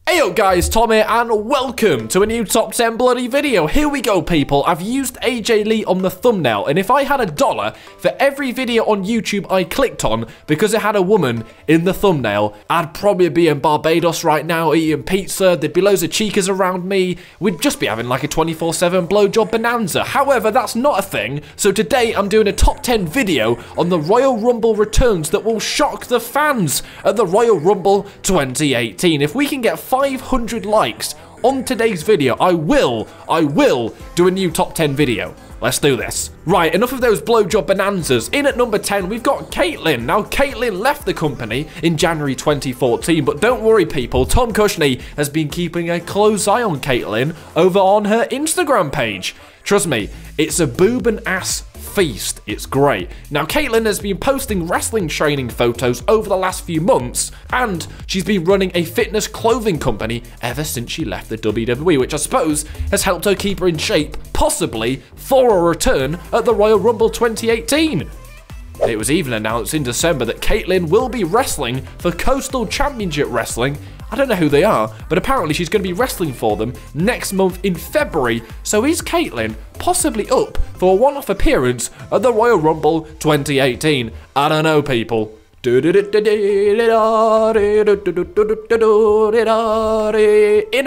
Hey up guys, Tom here and welcome to a new top 10 bloody video. Here we go people, I've used AJ Lee on the thumbnail and if I had $1 for every video on YouTube I clicked on because it had a woman in the thumbnail, I'd probably be in Barbados right now eating pizza, there'd be loads of chicas around me, we'd just be having like a 24/7 blowjob bonanza. However, that's not a thing, so today I'm doing a top 10 video on the Royal Rumble returns that will shock the fans at the Royal Rumble 2018. If we can get 500 likes on today's video, I will do a new top 10 video. Let's do this. Right, enough of those blowjob bonanzas. In at number 10, we've got Caitlyn. Now, Caitlyn left the company in January 2014, but don't worry, people. Tom Cushney has been keeping a close eye on Caitlyn over on her Instagram page. Trust me, it's a boob and ass feast. It's great. Now, Caitlyn has been posting wrestling training photos over the last few months, and she's been running a fitness clothing company ever since she left the WWE, which I suppose has helped her keep her in shape, possibly for a return at the Royal Rumble 2018. It was even announced in December that Caitlyn will be wrestling for Coastal Championship Wrestling. I don't know who they are, but apparently she's going to be wrestling for them next month in February. So is Caitlyn possibly up for a one-off appearance at the Royal Rumble 2018? I don't know, people. In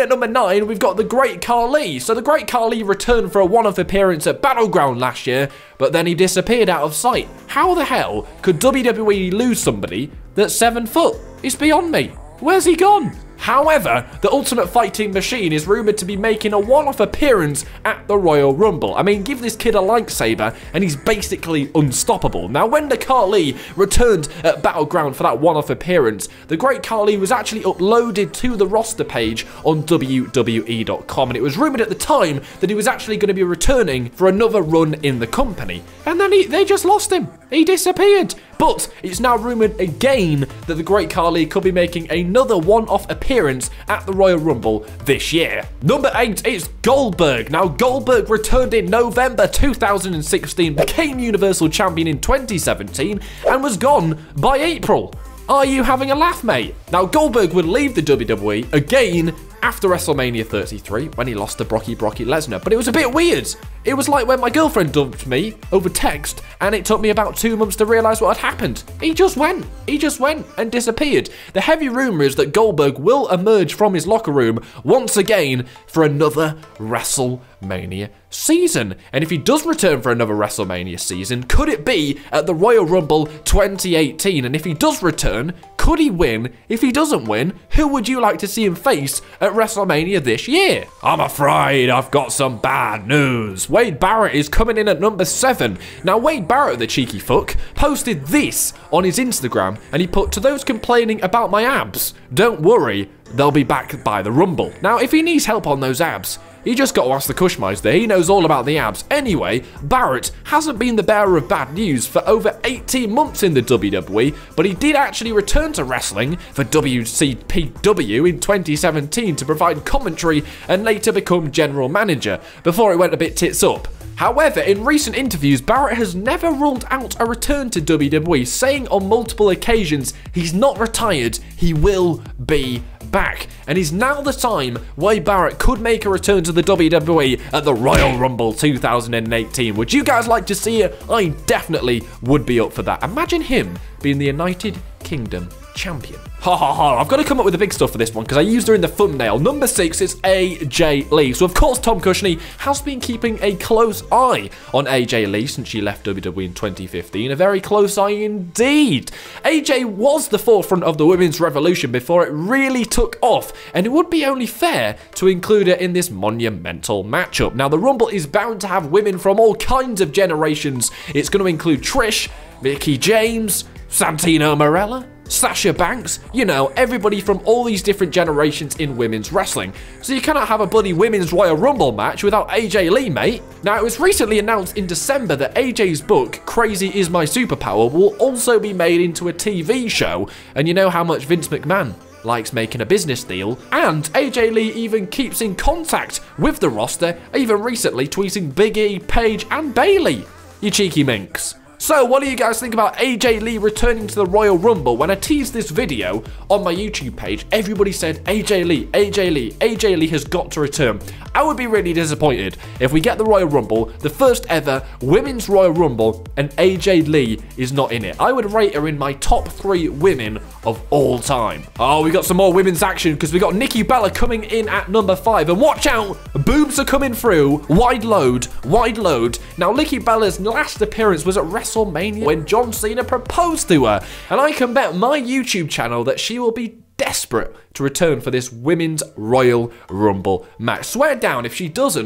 at number 9, we've got the Great Khali. So the Great Khali returned for a one-off appearance at Battleground last year, but then he disappeared out of sight. How the hell could WWE lose somebody that's 7 foot? It's beyond me. Where's he gone? However, the Ultimate Fighting Machine is rumoured to be making a one-off appearance at the Royal Rumble. I mean, give this kid a lightsaber and he's basically unstoppable. Now, when the Khali returned at Battleground for that one-off appearance, the Great Khali was actually uploaded to the roster page on WWE.com, and it was rumoured at the time that he was actually going to be returning for another run in the company. And then they just lost him. He disappeared. But it's now rumoured again that the Great Khali could be making another one-off appearance at the Royal Rumble this year. Number 8 is Goldberg. Now, Goldberg returned in November 2016, became Universal Champion in 2017, and was gone by April. Are you having a laugh, mate? Now, Goldberg would leave the WWE again after WrestleMania 33 when he lost to Brocky Lesnar, but it was a bit weird. It was like when my girlfriend dumped me over text and it took me about 2 months to realise what had happened. He just went and disappeared. The heavy rumour is that Goldberg will emerge from his locker room once again for another WrestleMania season. And if he does return for another WrestleMania season, could it be at the Royal Rumble 2018? And if he does return, could he win? If he doesn't win, who would you like to see him face at WrestleMania this year? I'm afraid I've got some bad news. Wade Barrett is coming in at number 7. Now, Wade Barrett, the cheeky fuck, posted this on his Instagram, and he put, "To those complaining about my abs, don't worry, they'll be back by the Rumble." Now, if he needs help on those abs, he just got to ask the Kushmeister. He knows all about the abs. Anyway, Barrett hasn't been the bearer of bad news for over 18 months in the WWE, but he did actually return to wrestling for WCPW in 2017 to provide commentary and later become general manager before it went a bit tits up. However, in recent interviews, Barrett has never ruled out a return to WWE, saying on multiple occasions he's not retired, he will be back. And is now the time Wade Barrett could make a return to the WWE at the Royal Rumble 2018. Would you guys like to see it? I definitely would be up for that. Imagine him being the United Kingdom champion. Ha ha ha, I've got to come up with the big stuff for this one because I used her in the thumbnail. Number 6 is AJ Lee. So of course Tom Cushney has been keeping a close eye on AJ Lee since she left WWE in 2015. A very close eye indeed. AJ was the forefront of the women's revolution before it really took off, and it would be only fair to include her in this monumental matchup. Now, the Rumble is bound to have women from all kinds of generations. It's going to include Trish, Mickie James, Santino Marella, Sasha Banks, you know, everybody from all these different generations in women's wrestling. So you cannot have a bloody women's Royal Rumble match without AJ Lee, mate. Now, it was recently announced in December that AJ's book, Crazy Is My Superpower, will also be made into a TV show. And you know how much Vince McMahon likes making a business deal, and AJ Lee even keeps in contact with the roster, even recently tweeting Big E, Paige, and Bayley. You cheeky minx. So, what do you guys think about AJ Lee returning to the Royal Rumble? When I teased this video on my YouTube page, everybody said AJ Lee, AJ Lee, AJ Lee has got to return. I would be really disappointed if we get the Royal Rumble, the first ever Women's Royal Rumble, and AJ Lee is not in it. I would rate her in my top 3 women of all time. Oh, we got some more women's action because we got Nikki Bella coming in at number 5. And watch out, boobs are coming through. Wide load, wide load. Now, Nikki Bella's last appearance was at WrestleMania when John Cena proposed to her. And I can bet my YouTube channel that she will be desperate to return for this Women's Royal Rumble match. Swear down, if she does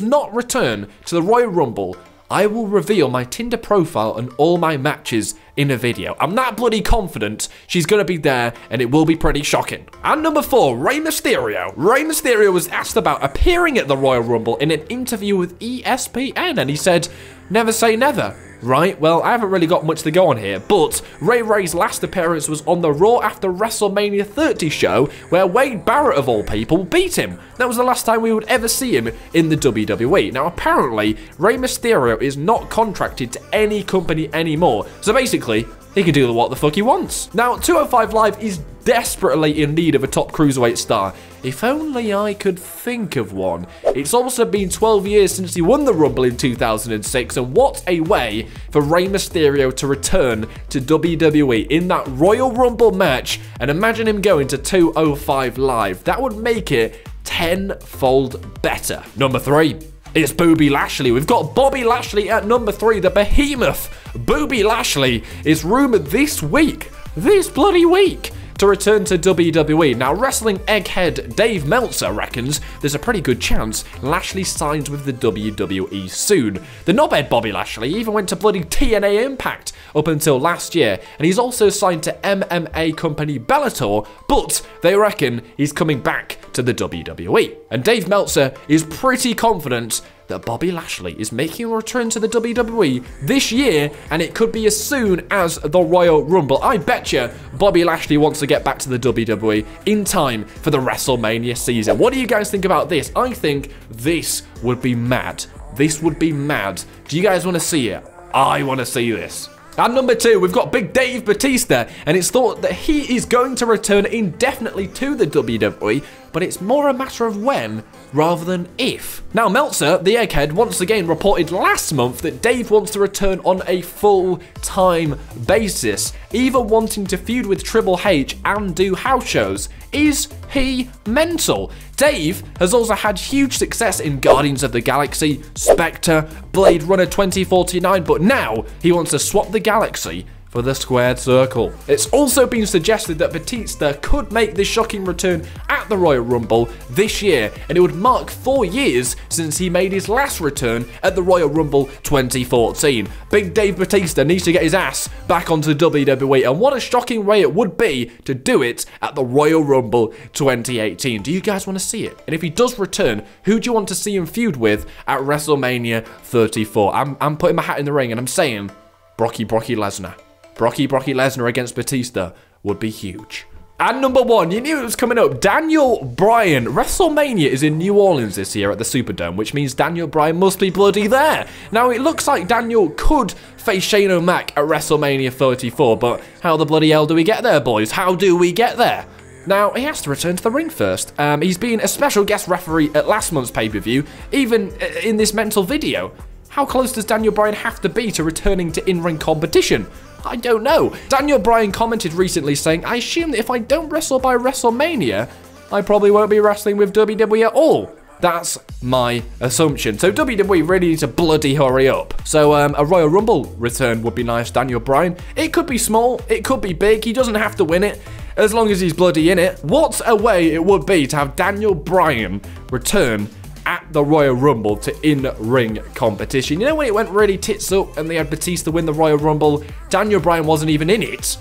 not return to the Royal Rumble, I will reveal my Tinder profile and all my matches in a video. I'm that bloody confident she's going to be there, and it will be pretty shocking. And number 4, Rey Mysterio. Rey Mysterio was asked about appearing at the Royal Rumble in an interview with ESPN, and he said, never say never. Right, well, I haven't really got much to go on here, but Rey's last appearance was on the Raw after WrestleMania 30 show, where Wade Barrett, of all people, beat him. That was the last time we would ever see him in the WWE. Now, apparently, Rey Mysterio is not contracted to any company anymore, so basically, he can do what the fuck he wants. Now, 205 Live is desperately in need of a top cruiserweight star. If only I could think of one. It's also been 12 years since he won the Rumble in 2006, and what a way for Rey Mysterio to return to WWE in that Royal Rumble match, and imagine him going to 205 Live. That would make it tenfold better. Number 3. It's Bobby Lashley. We've got Bobby Lashley at number 3, the behemoth. Bobby Lashley is rumored this bloody week, to return to WWE. Now, wrestling egghead Dave Meltzer reckons there's a pretty good chance Lashley signs with the WWE soon. The knobhead Bobby Lashley even went to bloody TNA Impact up until last year, and he's also signed to MMA company Bellator, but they reckon he's coming back to the WWE. And Dave Meltzer is pretty confident that Bobby Lashley is making a return to the WWE this year, and it could be as soon as the Royal Rumble. I betcha Bobby Lashley wants to get back to the WWE in time for the WrestleMania season. What do you guys think about this? I think this would be mad. This would be mad. Do you guys want to see it? I want to see this. At number 2, we've got Big Dave Batista, and it's thought that he is going to return indefinitely to the WWE, but it's more a matter of when rather than if. Now, Meltzer, the egghead, once again reported last month that Dave wants to return on a full-time basis, even wanting to feud with Triple H and do house shows. Is he mental? Dave has also had huge success in Guardians of the Galaxy, Spectre, Blade Runner 2049, but now he wants to swap the galaxy for the squared circle. It's also been suggested that Batista could make this shocking return at the Royal Rumble this year, and it would mark 4 years since he made his last return at the Royal Rumble 2014. Big Dave Batista needs to get his ass back onto WWE, and what a shocking way it would be to do it at the Royal Rumble 2018. Do you guys want to see it? And if he does return, who do you want to see him feud with at WrestleMania 34? I'm putting my hat in the ring and I'm saying Brocky Lesnar. Brocky Lesnar against Batista would be huge. And number 1, you knew it was coming up. Daniel Bryan. WrestleMania is in New Orleans this year at the Superdome, which means Daniel Bryan must be bloody there. Now, it looks like Daniel could face Shane O'Mac at WrestleMania 34, but how the bloody hell do we get there, boys? How do we get there? Now, he has to return to the ring first. He's been a special guest referee at last month's pay-per-view, even in this mental video. How close does Daniel Bryan have to be to returning to in-ring competition? I don't know. Daniel Bryan commented recently saying, I assume that if I don't wrestle by WrestleMania, I probably won't be wrestling with WWE at all. That's my assumption. So WWE really need to bloody hurry up. So a Royal Rumble return would be nice, Daniel Bryan. It could be small, it could be big, he doesn't have to win it, as long as he's bloody in it. What a way it would be to have Daniel Bryan return at the Royal Rumble to in-ring competition. You know when it went really tits up and they had Batista win the Royal Rumble? Daniel Bryan wasn't even in it.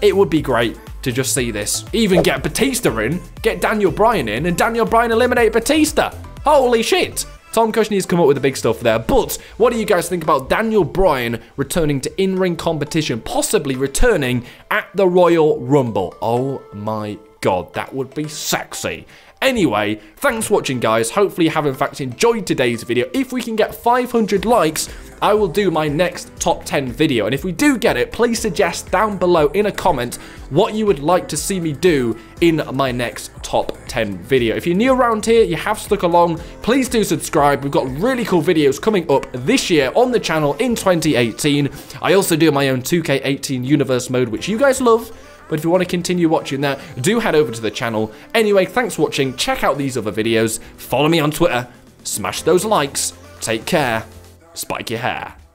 It would be great to just see this. Even get Batista in, get Daniel Bryan in, and Daniel Bryan eliminate Batista. Holy shit. Tom Cushnie's come up with the big stuff there. But what do you guys think about Daniel Bryan returning to in-ring competition, possibly returning at the Royal Rumble? Oh my god, that would be sexy. Anyway, thanks for watching, guys. Hopefully you have in fact enjoyed today's video. If we can get 500 likes, I will do my next top 10 video. And if we do get it, please suggest down below in a comment what you would like to see me do in my next top 10 video. If you're new around here, you have stuck along, please do subscribe. We've got really cool videos coming up this year on the channel in 2018. I also do my own 2K18 universe mode, which you guys love. But if you want to continue watching that, do head over to the channel. Anyway, thanks for watching. Check out these other videos. Follow me on Twitter. Smash those likes. Take care. Spike your hair.